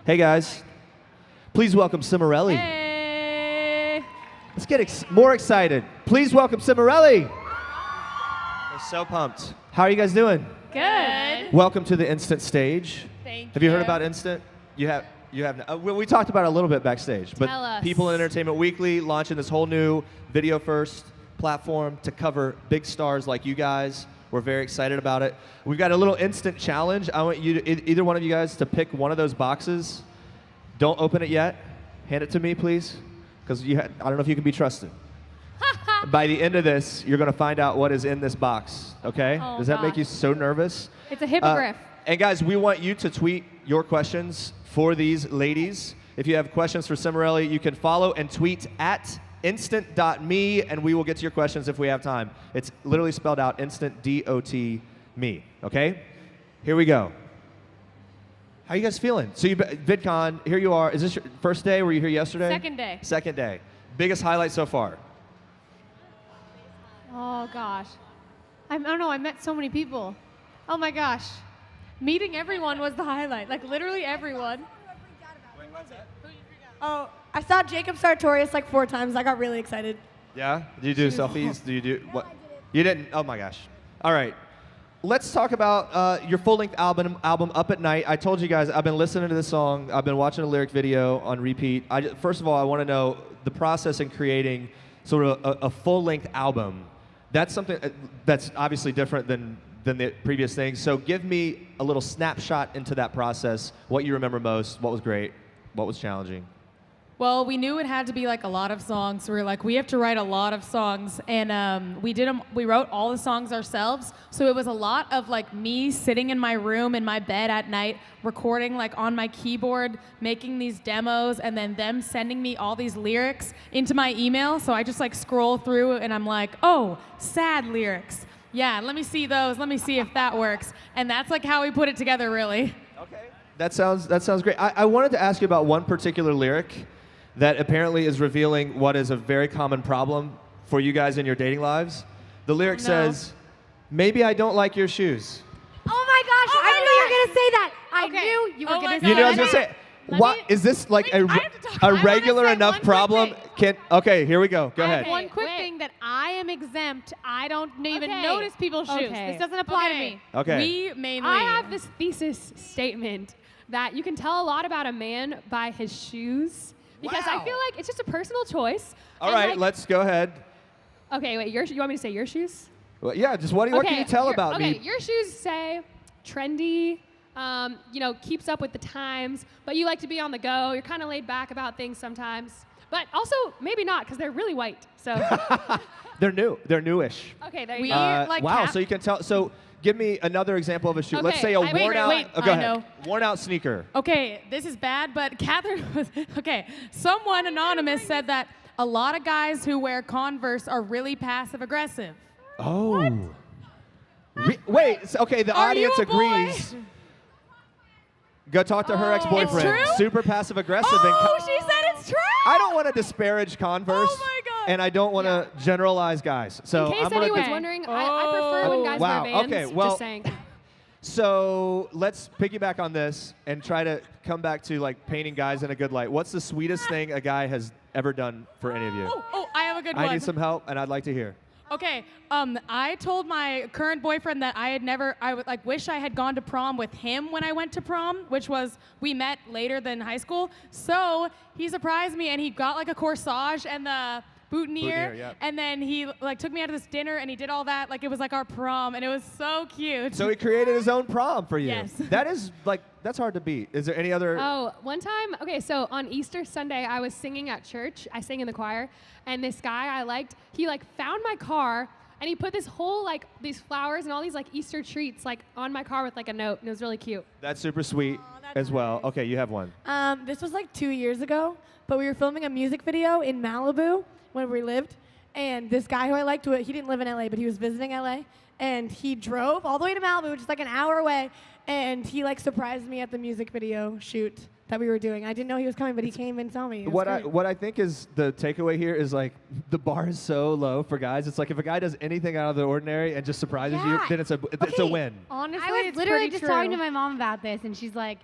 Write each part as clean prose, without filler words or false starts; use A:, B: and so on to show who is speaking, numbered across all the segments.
A: Hey guys, please welcome Cimorelli.
B: Hey.
A: Let's get more excited. Please welcome Cimorelli. We're so pumped. How are you guys doing?
B: Good.
A: Welcome to the Instant stage.
B: Thank you.
A: Have you heard about Instant? You have. We talked about it a little bit backstage, but
B: Tell us.
A: People in Entertainment Weekly launching this whole new video-first platform to cover big stars like you guys. We're very excited about it. We've got a little instant challenge. I want you to, either one of you guys to pick one of those boxes. Don't open it yet. Hand it to me, please, because I don't know if you can be trusted. By the end of this, you're going to find out what is in this box. Okay?
B: Oh,
A: Does that make
B: gosh.
A: you so nervous?
B: It's a hippogriff.
A: And guys, we want you to tweet your questions for these ladies. If you have questions for Cimorelli, you can follow and tweet at instant.me, and we will get to your questions if we have time. It's literally spelled out instant, D-O-T-me, okay? Here we go. How you guys feeling? So VidCon, here you are. Is this your first day? Were you here yesterday?
B: Second day.
A: Second day. Biggest highlight so far?
B: Oh gosh. I don't know. I met so many people. Oh my gosh. Meeting everyone was the highlight. Like literally everyone.
C: Oh, I saw Jacob Sartorius like 4 times. I got really excited.
A: Yeah? Do you do selfies? Do you do what? You didn't? Oh my gosh. All right. Let's talk about your full-length album, Up at Night. I told you guys I've been listening to this song. I've been watching a lyric video on repeat. First of all, I want to know the process in creating sort of a full-length album. That's something that's obviously different than the previous things. So give me a little snapshot into that process. What you remember most? What was great? What was challenging?
D: Well, we knew it had to be like a lot of songs. So we were like, we have to write a lot of songs, and we wrote all the songs ourselves. So it was a lot of like me sitting in my room in my bed at night, recording like on my keyboard, making these demos, and then them sending me all these lyrics into my email. So I just like scroll through, and I'm like, oh, sad lyrics. Yeah, let me see those. Let me see if that works. And that's like how we put it together, really.
A: Okay. That sounds great. I wanted to ask you about one particular lyric that apparently is revealing what is a very common problem for you guys in your dating lives. The lyric says, maybe I don't like your shoes.
C: Oh my gosh, I knew you were going to say that. I
B: Okay.
C: knew you were
B: Oh
C: going
B: my
C: to say
A: You know, I
C: that.
A: was gonna say, what is this like
B: wait, I have to talk. I
A: a
B: wanna
A: regular
B: say
A: enough
B: one quick
A: problem?
B: thing.
A: Okay, here we go. Go
B: I have
A: ahead.
B: one quick thing that I am exempt. I don't even
D: Okay.
B: notice people's shoes.
D: Okay.
B: This doesn't apply to
D: Okay.
B: me.
A: Okay.
D: We mainly.
E: I have this thesis statement that you can tell a lot about a man by his shoes because
A: Wow.
E: I feel like it's just a personal choice.
A: All
E: and,
A: right,
E: like-
A: let's go ahead.
E: Okay, wait. You want me to say your shoes?
A: Well, yeah, just what can you tell about
E: okay,
A: me?
E: your shoes say trendy. Keeps up with the times, but you like to be on the go. You're kind of laid back about things sometimes, but also maybe not because they're really white. So
A: They're new. They're newish.
E: okay, there you
D: We-
E: go.
D: like
A: Wow,
D: cap-
A: so you can tell. So give me another example of a shoe. Let's
E: Okay,
A: say a
E: wait,
A: worn out.
D: wait,
A: oh, go
D: I
A: ahead.
D: know.
A: Worn out sneaker.
D: Okay, this is bad, but Catherine was, okay, someone anonymous said that a lot of guys who wear Converse are really passive aggressive.
A: Oh. Wait. Okay, the
D: Are you
A: audience
D: a boy?
A: agrees. Go talk to her ex-boyfriend.
D: It's true?
A: Super passive aggressive.
D: Oh, she said it's true!
A: I don't want to disparage Converse.
D: Oh my God.
A: And I don't want to generalize guys. So
E: In case
A: I'm gonna
E: anyone's
D: Okay.
E: wondering, I prefer when guys
A: Wow,
E: wear Vans.
A: okay, well-
E: Just saying.
A: So let's piggyback on this and try to come back to like painting guys in a good light. What's the sweetest thing a guy has ever done for any of you?
D: Oh, I have a good one.
A: I need some help, and I'd like to hear.
D: Okay, I told my current boyfriend that I would like wish I had gone to prom with him when I went to prom, which was we met later than high school. So he surprised me and he got like a corsage and the boutonniere,
A: Boutonniere, yeah.
D: and then he like took me out to this dinner and he did all that like it was like our prom and it was so cute.
A: So he created his own prom for you.
D: Yes.
A: That is like that's hard to beat. Is there any other?
E: Oh, one time, okay, so on Easter Sunday, I was singing at church. I sang in the choir, and this guy I liked, he like found my car, and he put this whole like these flowers and all these like Easter treats like on my car with like a note, and it was really cute.
A: That's super sweet
C: that's
A: as well.
C: nice.
A: Okay, you have one.
C: This was like 2 years ago, but we were filming a music video in Malibu when we lived. And this guy who I liked, he didn't live in LA, but he was visiting LA. And he drove all the way to Malibu, which is like an hour away. And he like surprised me at the music video shoot that we were doing. I didn't know he was coming, but he came and saw me. It was great.
A: What I think is the takeaway here is like the bar is so low for guys. It's like if a guy does anything out of the ordinary and just surprises you,
C: Yeah.
A: then it's a
C: Okay.
A: win.
B: Honestly,
F: I was
B: it's
F: literally
B: pretty
F: just
B: true.
F: talking to my mom about this, and she's like,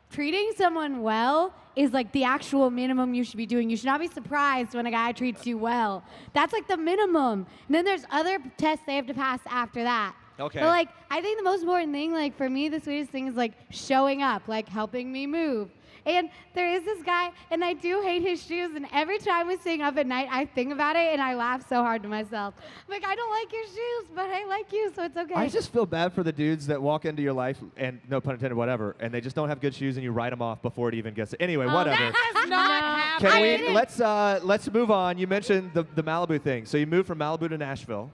F: treating someone well is like the actual minimum you should be doing. You should not be surprised when a guy treats you well. That's like the minimum. And then there's other tests they have to pass after that.
A: Okay.
F: But like, I think the most important thing, like for me, the sweetest thing is like showing up, like helping me move. And there is this guy, and I do hate his shoes, and every time we sing Up at Night, I think about it, and I laugh so hard to myself. I'm like, I don't like your shoes, but I like you, so it's okay.
A: I just feel bad for the dudes that walk into your life, and no pun intended, whatever, and they just don't have good shoes, and you write them off before it even gets. Anyway, whatever.
D: That has not happened.
A: Can we let's move on. You mentioned the Malibu thing, so you moved from Malibu to Nashville.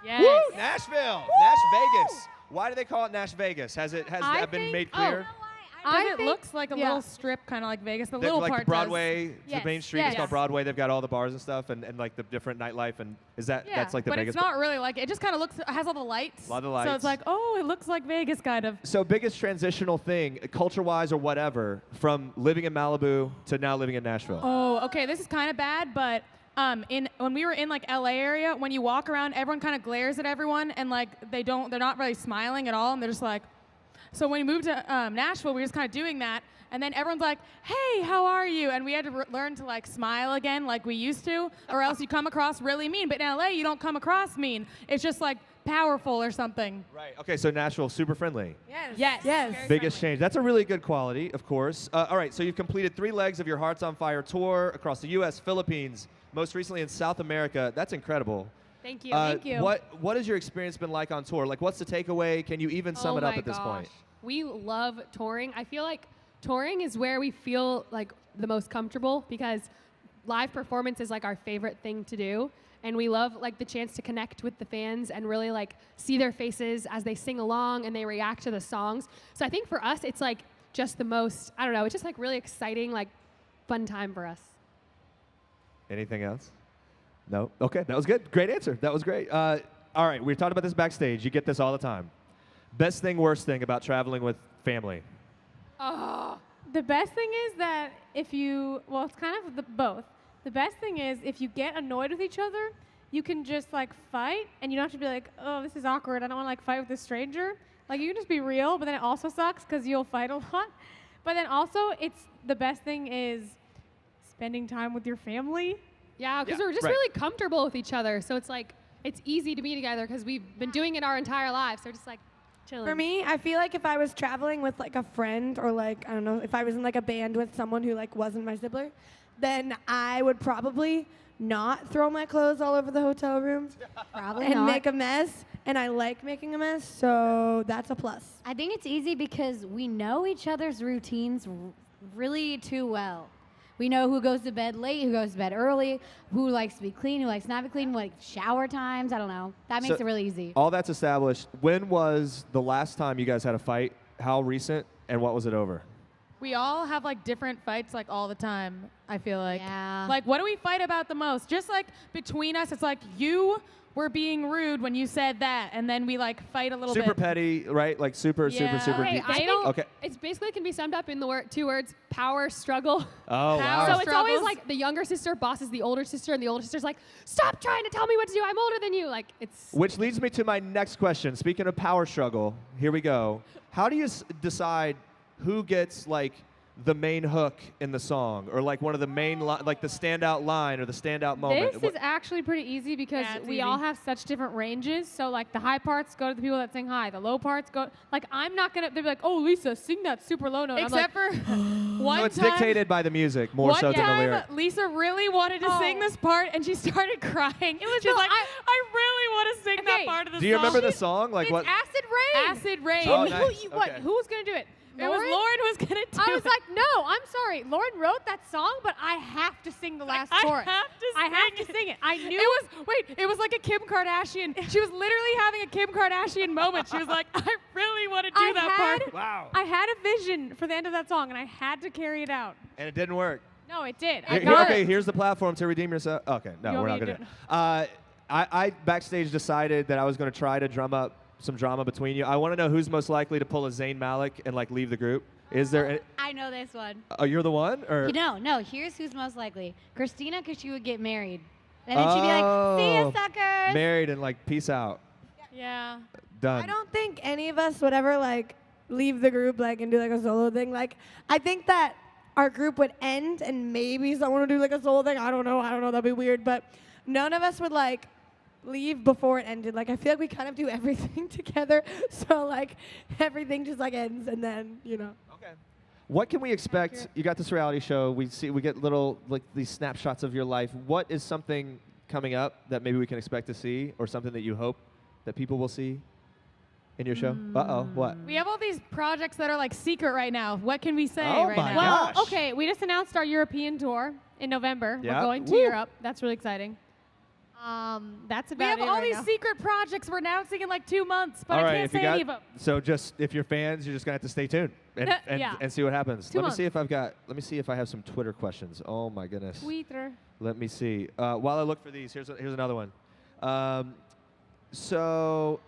D: Yes.
A: Woo! Nashville, Nash Vegas. Why do they call it Nash Vegas? Has that been made clear?
D: It looks like a little strip, kind of like Vegas. The little
A: like
D: part
A: the Broadway,
D: does.
A: the main street is called Broadway. They've got all the bars and stuff, and like the different nightlife. And is that that's like the
D: but
A: Vegas?
D: But it's not really like it. Just kind of looks. It has all the lights.
A: A lot of lights.
D: So it's like, oh, it looks like Vegas, kind of.
A: So biggest transitional thing, culture-wise or whatever, from living in Malibu to now living in Nashville.
D: Oh, okay. This is kind of bad, but when we were in like LA area, when you walk around, everyone kind of glares at everyone, and like they're not really smiling at all, and they're just like. So when we moved to Nashville, we were just kind of doing that, and then everyone's like, "Hey, how are you?" And we had to learn to like smile again, like we used to, or else you come across really mean. But in LA, you don't come across mean. It's just like powerful or something.
A: Right. Okay. So Nashville, super friendly.
D: Yes.
C: Yes.
A: Biggest change. That's a really good quality, of course. All right. So you've completed 3 legs of your Hearts on Fire tour across the U.S., Philippines, most recently in South America. That's incredible.
E: Thank you.
F: Thank you.
A: What has your experience been like on tour? Like, what's the takeaway? Can you even sum it up at this point?
E: We love touring. I feel like touring is where we feel like the most comfortable because live performance is like our favorite thing to do. And we love like the chance to connect with the fans and really like see their faces as they sing along and they react to the songs. So I think for us, it's like just the most, I don't know, it's just like really exciting, like fun time for us.
A: Anything else? No? Okay, that was good. Great answer. That was great. All right, we talked about this backstage. You get this all the time. Best thing, worst thing about traveling with family?
B: The best thing is that if you, well, it's kind of both. The best thing is if you get annoyed with each other, you can just like fight, and you don't have to be like, oh, this is awkward. I don't want to like fight with a stranger. Like you can just be real, but then it also sucks because you'll fight a lot. But then also, it's the best thing is spending time with your family.
E: Yeah, because we're just really comfortable with each other. So it's like, it's easy to be together because we've been doing it our entire lives. So we're just like chilling.
C: For me, I feel like if I was traveling with like a friend or like, I don't know, if I was in like a band with someone who like wasn't my sibling, then I would probably not throw my clothes all over the hotel room
F: Probably
C: and
F: not.
C: make a mess. And I like making a mess, so that's a plus.
F: I think it's easy because we know each other's routines really too well. We know who goes to bed late, who goes to bed early, who likes to be clean, who likes not to be clean, like shower times. I don't know. That makes it really easy.
A: All that's established. When was the last time you guys had a fight? How recent? And what was it over?
D: We all have like different fights like all the time, I feel like.
F: Yeah.
D: Like what do we fight about the most? Just like between us, it's like you were being rude when you said that, and then we like fight a little
A: Super
D: bit.
A: petty, right? Like super
D: Yeah.
E: Okay,
A: deep.
E: I think
A: Okay.
E: it's basically can be summed up in the 2 words, power struggle.
A: Oh, wow.
E: So it's always
D: Struggles.
E: like the younger sister bosses the older sister, and the older sister's like, stop trying to tell me what to do. I'm older than you. Like, it's.
A: Which leads me to my next question. Speaking of power struggle, here we go. How do you decide who gets like the main hook in the song, or like one of the main like the standout line or the standout moment?
B: This is actually pretty easy because
D: Yeah, it's
B: we
D: easy.
B: all have such different ranges. So like the high parts go to the people that sing high. The low parts go, like I'm not gonna, they'll be like, oh Lisa, sing that super low note.
D: Except for one
A: So it's
D: time.
A: dictated by the music more
D: One
A: so than the
D: time,
A: lyric.
D: Lisa really wanted to sing this part, and she started crying. It was just like, I really want to sing that
B: Okay.
D: part of the
A: Do you
D: song.
A: remember the song? Like
B: It's
A: what?
B: Acid Rain.
D: Acid Rain.
A: Oh,
B: And
A: nice.
B: what?
A: Okay.
B: Who was gonna do it?
D: It was Lauren who was gonna do
B: I was
D: it.
B: like, no, I'm sorry. Lauren wrote that song, but I have to sing the last
D: I
B: chorus.
D: have to
B: I have
D: sing
B: to sing it. I knew
D: It was like a Kim Kardashian. She was literally having a Kim Kardashian moment. She was like, I really want to do
B: I
D: that
B: had-
D: part.
A: Wow.
B: I had a vision for the end of that song, and I had to carry it out.
A: And it didn't work.
B: No, it did. I
A: Here-
B: got
A: okay,
B: it.
A: here's the platform to redeem yourself. Okay, no,
B: You
A: we're
B: want
A: not
B: me
A: going
B: to
A: to. I backstage decided that I was going to try to drum up some drama between you. I want to know who's most likely to pull a Zayn Malik and like leave the group. Is there? Any,
F: I know this one.
A: oh, you're the one, or?
F: No, here's who's most likely. Christina, because she would get married. And then she'd be like, see ya, suckers.
A: Married and like peace out.
B: Yeah.
A: Done.
C: I don't think any of us would ever like leave the group like and do like a solo thing. Like I think that our group would end and maybe someone would do like a solo thing. I don't know. That'd be weird. But none of us would like leave before it ended. Like I feel like we kind of do everything together. So like everything just like ends and then, you know.
A: Okay. What can we expect? You got this reality show. We get little like these snapshots of your life. What is something coming up that maybe we can expect to see, or something that you hope that people will see in your show? Uh-oh, what?
D: We have all these projects that are like secret right now. What can we say
A: Oh
D: right
A: my
D: now?
A: God.
B: Well,
A: Gosh.
B: okay, we just announced our European tour in November.
A: Yeah.
B: We're going to
A: Woo.
B: Europe. That's really exciting. That's
D: We
B: about
D: have
B: it
D: all
B: right
D: these
B: now.
D: secret projects we're announcing in like 2 months, but
A: All
D: I
A: right,
D: can't
A: if you
D: say any of them.
A: so just if you're fans, you're just gonna have to stay tuned and
B: Yeah.
A: and see what happens.
B: 2
A: Let me
B: months.
A: see if I have some Twitter questions. Oh my goodness.
B: Twitter.
A: Let me see. While I look for these, here's another one. So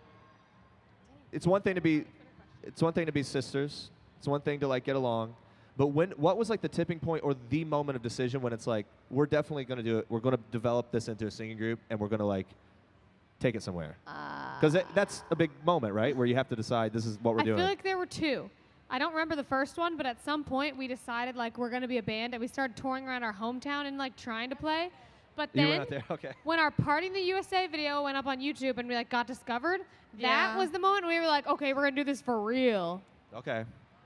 A: it's one thing to be sisters. It's one thing to like get along. But what was like the tipping point or the moment of decision when it's like, we're definitely going to do it. We're going to develop this into a singing group and we're going to like take it somewhere. Because that's a big moment, right? Where you have to decide this is what we're doing.
B: I feel like there were two. I don't remember the first one, but at some point we decided like we're going to be a band and we started touring around our hometown and like trying to play. But
A: You
B: then
A: went out there, okay.
B: when our Party in the USA video went up on YouTube and we like got discovered, that
D: Yeah.
B: was the moment we were like, okay, we're going to do this for real.
A: Okay.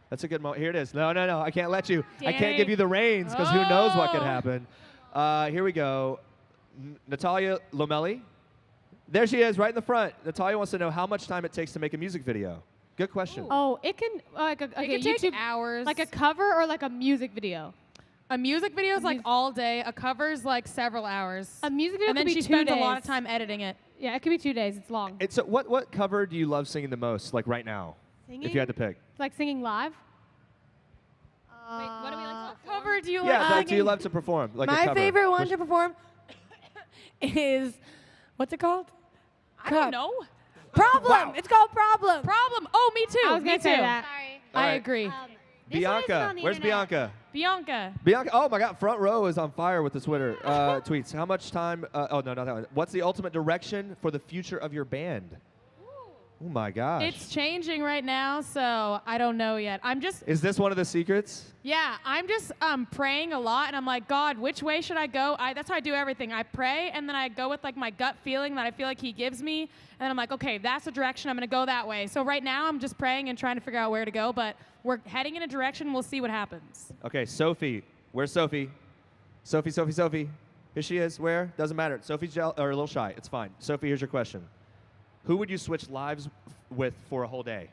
A: That's a good moment. Here it is. No. I can't let you. I can't
B: Dang.
A: give you the reins because who knows what could
B: Oh.
A: happen. Here we go. Natalia Lomelli. There she is, right in the front. Natalia wants to know how much time it takes to make a music video. Good question.
B: Oh, it can like
D: It
B: okay,
D: can take
B: YouTube
D: hours.
B: like a cover or like a music video.
D: A music video is like all day. A cover's like several hours.
B: A music video
D: and then
B: could be
D: she
B: 2
D: spends
B: days.
D: a lot of time editing it.
B: Yeah, it could be 2 days. It's long.
A: So what cover do you love singing the most, like right now? If you had to pick.
B: Like singing live.
E: Wait, what do we like?
D: What cover do you
A: Yeah,
D: like?
A: like, do you love to perform? Like a
C: My
A: cover?
C: favorite one
A: Which-
C: to perform is, what's it called?
D: I don't know.
C: Problem.
A: Wow.
C: It's called Problem.
D: Problem. Oh, me too.
B: I was
D: me
B: gonna
D: too.
B: say that.
F: Sorry.
A: All
D: I
A: right.
D: agree.
F: This one isn't
A: Bianca.
F: on the
A: Where's
F: internet.
A: Bianca?
D: Bianca.
A: Bianca. Oh my God, front row is on fire with the Twitter tweets. How much time? Oh no, not that one. What's the ultimate direction for the future of your band? Oh my gosh.
D: It's changing right now, so I don't know yet.
A: Is this one of the secrets?
D: I'm just praying a lot, and I'm like, God, which way should I go? That's how I do everything. I pray, and then I go with like my gut feeling that I feel like He gives me, and then I'm like, okay, that's the direction I'm gonna go that way. So right now, I'm just praying and trying to figure out where to go, but we're heading in a direction. We'll see what happens.
A: Okay, Sophie. Where's Sophie? Sophie. Here she is. Where? Doesn't matter. Sophie's or a little shy. It's fine. Sophie, here's your question. Who would you switch lives with for a whole day?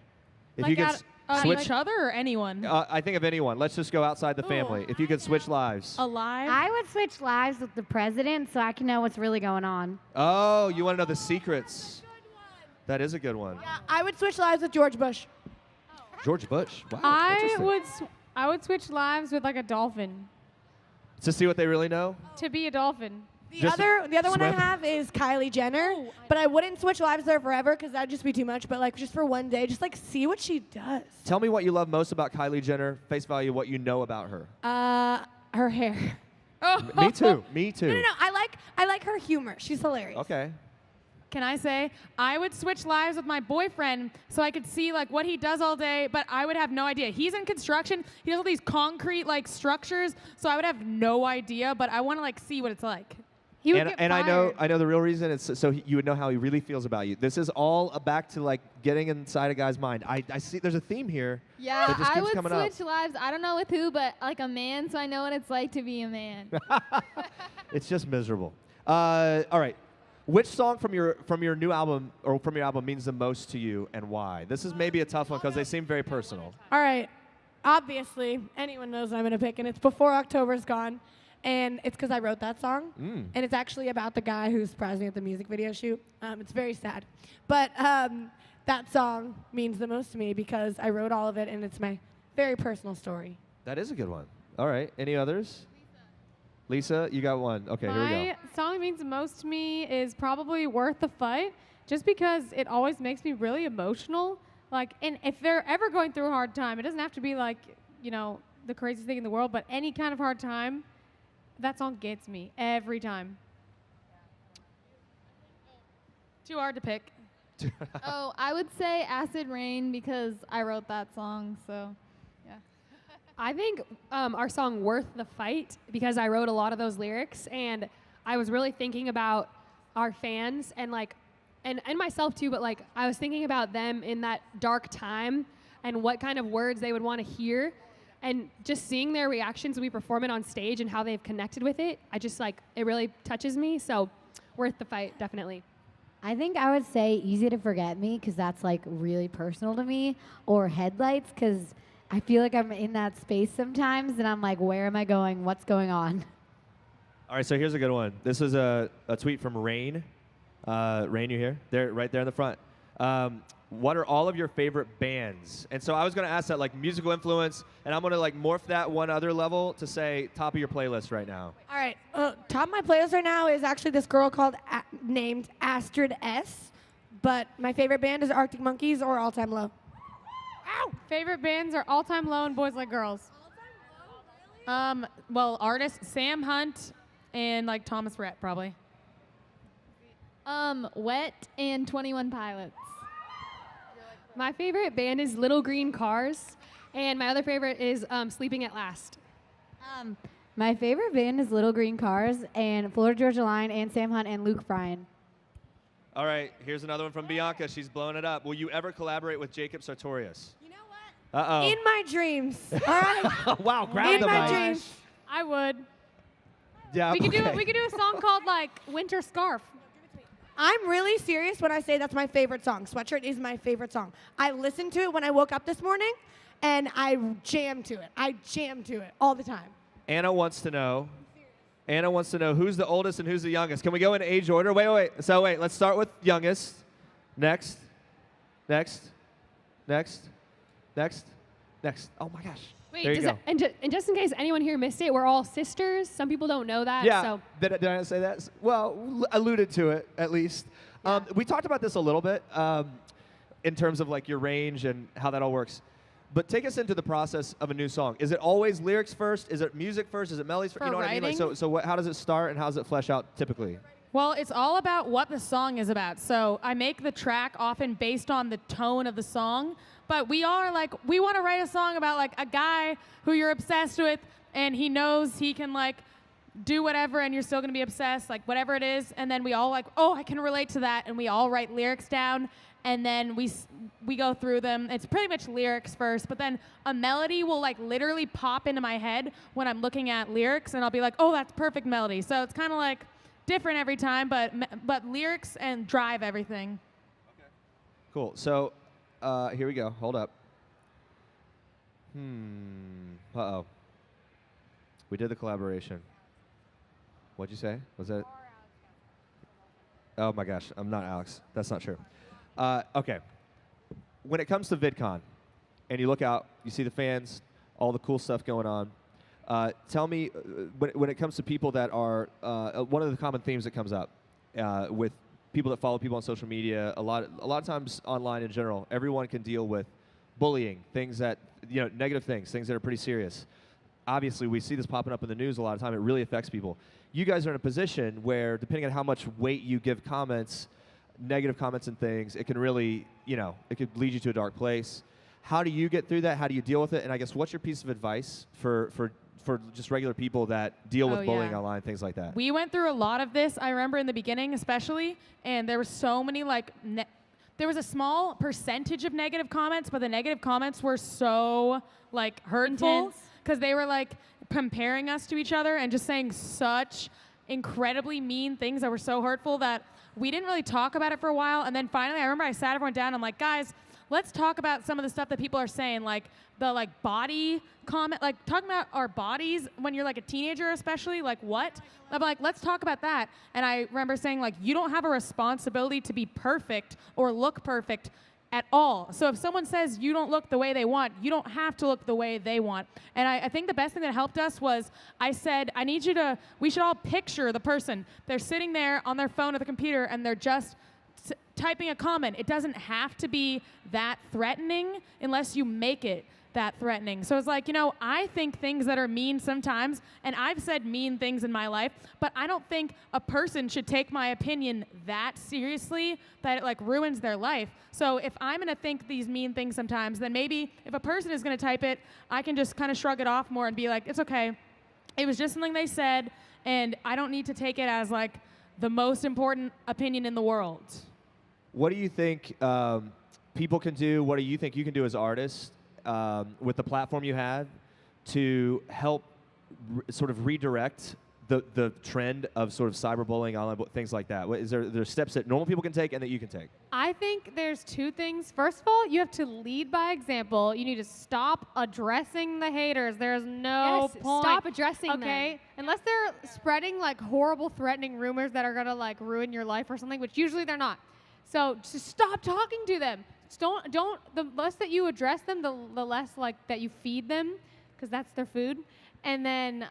A: If
D: Like
A: you could switch,
D: each other or anyone
A: I think of anyone. Let's just go outside the family. If you could switch lives.
D: alive.
F: I would switch lives with the president so I can know what's really going on.
A: Oh, you want to know the secrets? That is a good one.
C: I would switch lives with George Bush.
A: George Bush. Wow.
B: I
A: interesting.
B: would switch lives with like a dolphin
A: To see what they really know.
B: to be a dolphin.
C: The
A: Just
C: other one I
A: swim.
C: have is Kylie Jenner, but I wouldn't switch lives with her forever because that'd just be too much. But like just for one day, just like see what she does.
A: Tell me what you love most about Kylie Jenner. Face value, what you know about her.
C: Her hair.
A: Me too. Me too.
C: No. I like her humor. She's hilarious.
A: Okay.
D: Can I say I would switch lives with my boyfriend so I could see like what he does all day, but I would have no idea. He's in construction. He does all these concrete like structures, so I would have no idea, but I want to like see what it's like.
B: He would
A: And,
B: get
A: and I
B: fired.
A: know the real reason is so you would know how he really feels about you. This is all back to like getting inside a guy's mind. I see there's a theme here.
E: Yeah,
A: that just
E: I
A: keeps
E: would
A: coming up.
E: switch lives. I don't know with who, but like a man, so I know what it's like to be a man.
A: It's just miserable. All right. Which song from your new album or from your album means the most to you and why? This is maybe a tough one because they seem very personal.
C: All right. Obviously, anyone knows what I'm gonna pick, and it's Before October's Gone, and it's because I wrote that song, and it's actually about the guy who surprised me at the music video shoot. It's very sad, but that song means the most to me because I wrote all of it, and it's my very personal story.
A: That is a good one. All right. Any others? Lisa, you got one. Okay, here we go.
B: My song that means the most to me is probably Worth the Fight, just because it always makes me really emotional. Like, and if they're ever going through a hard time, it doesn't have to be like, you know, the craziest thing in the world, but any kind of hard time, that song gets me every time.
D: Too hard to pick.
G: Oh, I would say Acid Rain because I wrote that song, so yeah.
E: I think our song Worth the Fight, because I wrote a lot of those lyrics, and I was really thinking about our fans and like, and myself too, but like I was thinking about them in that dark time and what kind of words they would want to hear, and just seeing their reactions when we perform it on stage and how they've connected with it. I just like, it really touches me. So Worth the Fight, definitely.
F: I think I would say Easy to Forget Me because that's like really personal to me, or Headlights because I feel like I'm in that space sometimes and I'm like, where am I going? What's going on?
A: All right, so here's a good one. This is a tweet from Rain. Rain, you here? There, right there in the front. What are all of your favorite bands? And so I was going to ask that, like, musical influence, and I'm going to like morph that one other level to say top of your playlist right now.
C: All right. Top of my playlist right now is actually this girl called named Astrid S. But my favorite band is Arctic Monkeys or All Time Low.
B: Ow! Favorite bands are All Time Low and Boys Like Girls.
D: Well, artists Sam Hunt and like Thomas Rhett probably.
G: Wet and 21 Pilots.
E: My favorite band is Little Green Cars, and my other favorite is Sleeping at Last.
F: My favorite band is Little Green Cars and Florida Georgia Line and Sam Hunt and Luke Bryan.
A: All right, here's another one from Bianca. She's blowing it up. Will you ever collaborate with Jacob Sartorius?
C: You know what?
A: Uh-oh.
C: In my dreams. All right.
A: Wow, grab
C: In
A: the
C: my
A: mic.
C: dreams.
B: I would.
A: Yeah,
B: We could
A: okay.
B: do a song called like Winter Scarf.
C: I'm really serious when I say that's my favorite song. Sweatshirt is my favorite song. I listened to it when I woke up this morning, and I jammed to it. I jammed to it all the time.
A: Anna wants to know who's the oldest and who's the youngest. Can we go in age order? Wait. So let's start with youngest. Next. Oh my gosh.
E: Wait,
A: there you go.
E: and just in case anyone here missed it, we're all sisters. Some people don't know that.
A: Yeah.
E: So.
A: Did I say that? Well, alluded to it at least. We talked about this a little bit in terms of like your range and how that all works. But take us into the process of a new song. Is it always lyrics first? Is it music first? Is it melodies first?
D: For
A: You know what I mean? Like, so how does it start and how does it flesh out typically?
D: Well, it's all about what the song is about. So I make the track often based on the tone of the song. But we want to write a song about like a guy who you're obsessed with and he knows he can like do whatever and you're still going to be obsessed, like whatever it is. And then we all like, oh, I can relate to that. And we all write lyrics down and then we go through them. It's pretty much lyrics first, but then a melody will like literally pop into my head when I'm looking at lyrics and I'll be like, oh, that's perfect melody. So it's kind of like different every time, but lyrics and drive everything.
A: Okay. Cool. So here we go. Hold up. Uh-oh. We did the collaboration. What'd you say? Was that? Oh my gosh, I'm not Alex. That's not true. Okay. When it comes to VidCon, and you look out, you see the fans, all the cool stuff going on. Tell me, when it comes to people that are, one of the common themes that comes up with people that follow people on social media, a lot of times online in general, everyone can deal with bullying, things that, negative things that are pretty serious. Obviously, we see this popping up in the news a lot of time. It really affects people. You guys are in a position where, depending on how much weight you give comments, negative comments and things, it can really, it could lead you to a dark place. How do you get through that? How do you deal with it? And I guess, what's your piece of advice for just regular people that deal with bullying online, things like that?
D: We went through a lot of this, I remember in the beginning especially, and there were so many there was a small percentage of negative comments, but the negative comments were so hurtful because they were comparing us to each other and just saying such incredibly mean things that were so hurtful that we didn't really talk about it for a while. And then finally, I remember I sat everyone down. I'm like, guys, let's talk about some of the stuff that people are saying, like the body comment, talking about our bodies when you're a teenager, especially. What? I'm like, let's talk about that. And I remember saying you don't have a responsibility to be perfect or look perfect at all. So if someone says you don't look the way they want, you don't have to look the way they want. And I think the best thing that helped us was I said, we should all picture the person. They're sitting there on their phone at the computer and they're just typing a comment. It doesn't have to be that threatening unless you make it that threatening. So it's like, I think things that are mean sometimes, and I've said mean things in my life, but I don't think a person should take my opinion that seriously that it like ruins their life. So if I'm gonna think these mean things sometimes, then maybe if a person is gonna type it, I can just kind of shrug it off more and be like, it's okay. It was just something they said, and I don't need to take it as like the most important opinion in the world.
A: What do you think people can do? What do you think you can do as artists with the platform you have to help sort of redirect the trend of sort of cyberbullying, online things like that? Is there steps that normal people can take and that you can take?
B: I think there's two things. First of all, you have to lead by example. You need to stop addressing the haters. There's no point.
E: Stop addressing them.
B: Okay? Unless they're spreading like horrible, threatening rumors that are gonna like ruin your life or something, which usually they're not. So just stop talking to them. Just don't. The less that you address them, the less like that you feed them, because that's their food. And then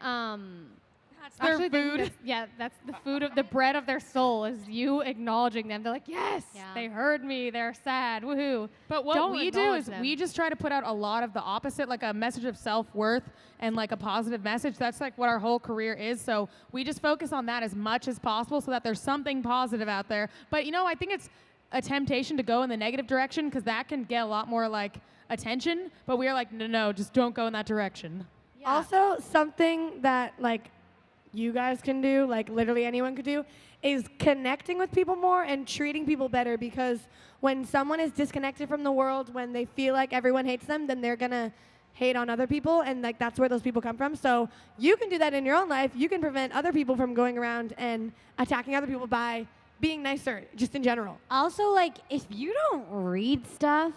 D: That's their food.
B: That's the food of the bread of their soul is you acknowledging them. They're like, yes, they heard me. They're sad. Woohoo.
D: But what
B: Don't
D: we do
B: acknowledge
D: is
B: them.
D: we just try to put out a lot of the opposite, like a message of self-worth and like a positive message. That's like what our whole career is. So we just focus on that as much as possible so that there's something positive out there. But I think it's a temptation to go in the negative direction because that can get a lot more like attention. But we are like, no, just don't go in that direction.
B: Yeah.
C: Also, something that like you guys can do, like literally anyone could do, is connecting with people more and treating people better, because when someone is disconnected from the world, when they feel like everyone hates them, then they're gonna hate on other people, and like that's where those people come from. So you can do that in your own life. You can prevent other people from going around and attacking other people by being nicer, just in general.
F: Also, like, if you don't read stuff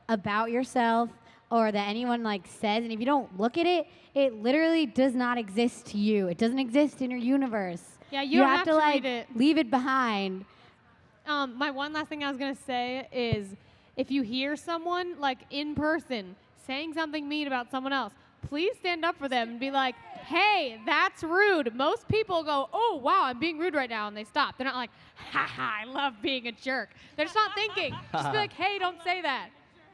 F: about yourself or that anyone like says, and if you don't look at it, it literally does not exist to you. It doesn't exist in your universe.
B: Yeah, you don't
F: have to like
B: read it.
F: leave it behind.
B: My one last thing I was gonna say is, if you hear someone like in person saying something mean about someone else, please stand up for them and be like, hey, that's rude. Most people go, oh, wow, I'm being rude right now, and they stop. They're not like, ha, I love being a jerk. They're just not thinking. Just be like, hey, don't say that,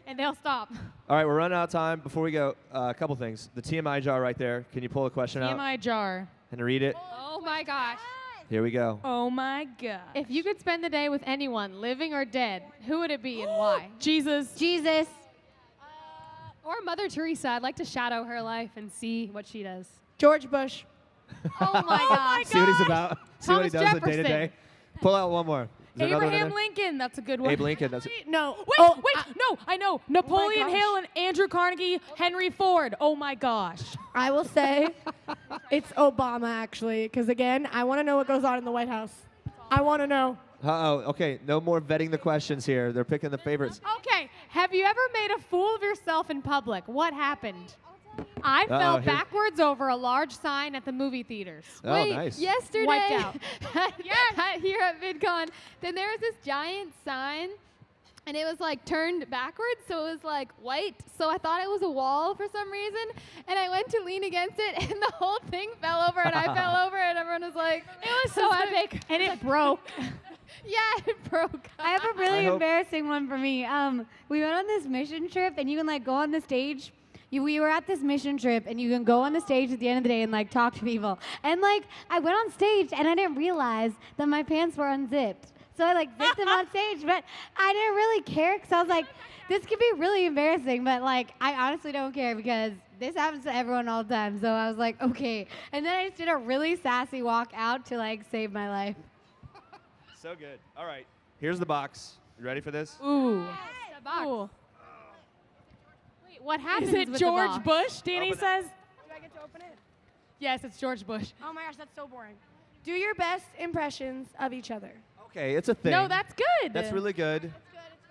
B: and they'll stop.
A: All right, we're running out of time. Before we go, a couple things. The TMI jar right there. Can you pull a question out
D: TMI jar.
A: and read it?
E: Oh my gosh.
A: Here we go.
D: Oh my God.
B: If you could spend the day with anyone, living or dead, who would it be and why?
D: Jesus.
F: Jesus.
E: Or Mother Teresa. I'd like to shadow her life and see what she does.
C: George Bush.
B: Oh my gosh.
A: See what he's about. See what he
B: Thomas
A: does the day to day.
B: Jefferson.
A: Pull out one more. Is there another one in
D: Abraham
A: there?
D: Lincoln. That's a good one.
A: Abe Lincoln. That's
C: No.
D: Wait, no, I know. Napoleon
C: gosh.
D: Hill and Andrew Carnegie, Henry Ford. Oh my gosh.
C: I will say it's Obama, actually, because again, I want to know what goes on in the White House. I want to know.
A: Uh-oh. Okay, no more vetting the questions here. They're picking the favorites.
B: Okay, have you ever made a fool of yourself in public? What happened? I fell
A: here-
B: backwards over a large sign at the movie theaters.
A: Oh,
E: Wait,
A: nice.
E: yesterday
B: Wiped out.
E: here at VidCon, then there was this giant sign, and it was like turned backwards, so it was like white. So I thought it was a wall for some reason, and I went to lean against it, and the whole thing fell over, and I fell over, and everyone was like, it was so epic.
B: And it broke.
E: Yeah, it broke.
F: I have a really
A: I hope-
F: embarrassing one for me. We went on this mission trip, and you can like go on the stage. We were at this mission trip, and you can go on the stage at the end of the day and like talk to people. And like I went on stage, and I didn't realize that my pants were unzipped. So I like zipped them on stage, but I didn't really care because I was like, this could be really embarrassing. But like I honestly don't care because this happens to everyone all the time. So I was like, okay. And then I just did a really sassy walk out to like save my life.
A: So good. All right. Here's the box. You ready for this?
D: Ooh.
E: The box.
B: Ooh. Wait, what happens
D: Is it
B: with
D: George
B: the box?
D: Bush? Danny
A: Open it.
D: says.
C: Do I get to open it?
D: Yes, it's George Bush.
C: Oh my gosh, that's so boring. Do your best impressions of each other.
A: Okay, it's a thing.
D: No, that's good.
A: That's really good.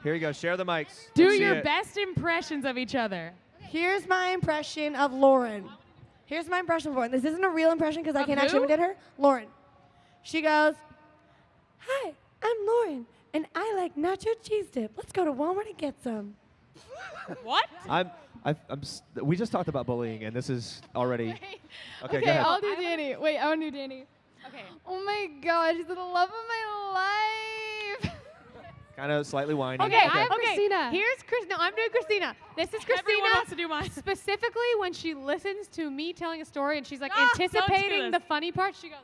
A: Here you go. Share the mics.
D: Do
A: Let's see
D: your
A: it.
D: best impressions of each other.
C: Here's my impression of Lauren. Here's my impression of Lauren. This isn't a real impression because I
D: Of
C: can't
D: who?
C: actually imitate her. Lauren. She goes, hi, I'm Lauren, and I like nacho cheese dip. Let's go to Walmart and get some.
D: What?
A: We just talked about bullying, and this is already. Okay, go
E: Okay,
A: ahead.
E: I'll do Danny. Wait, I'll do Danny.
D: Okay.
E: Oh my gosh, the love of my life.
A: Kind of slightly whiny.
B: Okay,
E: I have
B: okay.
E: Christina.
B: Here's Chris. No, I'm doing Christina. This is Christina.
D: Everyone wants to do mine.
B: Specifically, when she listens to me telling a story and she's like
D: Ah, don't do
B: anticipating
D: this.
B: the funny part, she goes,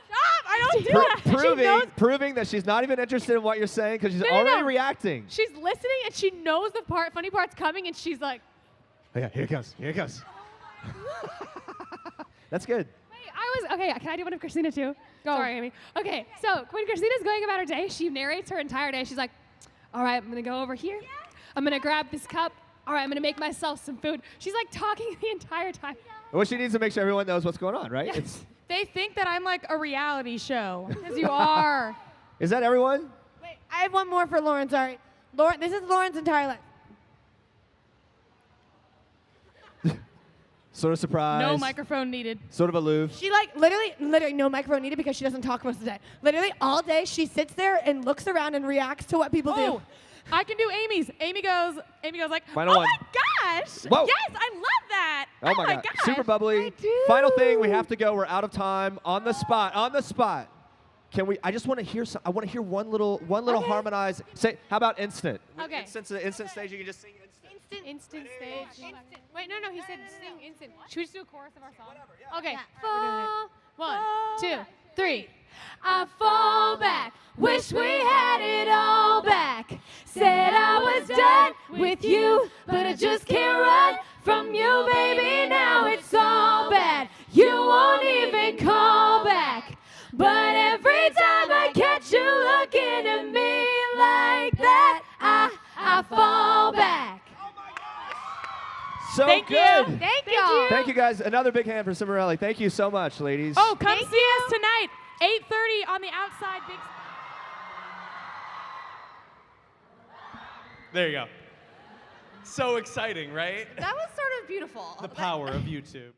B: "Stop! I don't do that." She knows,
A: Proving that she's not even interested in what you're saying because she's
B: No, no,
A: already
B: no.
A: reacting.
B: she's listening and she knows the funny part's coming, and she's like,
A: Oh, yeah, here it comes. Here it comes. That's good.
E: Wait, okay, can I do one of Christina too? Sorry, Amy. Okay, so when Christina's going about her day, she narrates her entire day. She's like, all right, I'm gonna go over here. I'm gonna grab this cup. All right, I'm gonna make myself some food. She's like talking the entire time.
A: Well, she needs to make sure everyone knows what's going on, right? It's,
D: They think that I'm like a reality show.
E: Because you are.
A: is that everyone?
C: Wait, I have one more for Lauren. Sorry, Lauren. This is Lauren's entire life.
A: Sort of surprised.
D: No microphone needed.
A: Sort of aloof.
C: She like literally no microphone needed because she doesn't talk most of the day. Literally all day she sits there and looks around and reacts to what people do.
D: Oh, I can do Amy's. Amy goes like,
A: Final
D: oh
A: one.
D: my gosh.
A: Whoa.
D: Yes, I love that.
A: Oh my God.
D: gosh.
A: Super bubbly.
C: I do.
A: Final thing, we have to go. We're out of time. On the spot. On the spot. Can we? I just want to hear some. I want to hear one little harmonized. Say. How about instant?
B: Okay.
A: Instant stage. You can just sing instant.
B: instant stage. Wait, no, he said sing instant. Should we just do a chorus of our song?
A: Whatever, yeah.
B: Okay.
C: Yeah.
B: One, two, three. I fall back, wish we had it all back. Said I was done with you, but I just can't run from you, baby. Now it's all bad. You won't even call back. But every time I catch you looking at me like that, I fall back.
A: So
D: Thank you.
A: good.
B: Thank you.
A: Thank you guys. Another big hand for Cimorelli. Thank you so much, ladies.
D: Oh, come see us tonight, 8:30 on the outside. Big.
H: There you go. So exciting, right?
I: That was sort of beautiful.
H: The power of YouTube.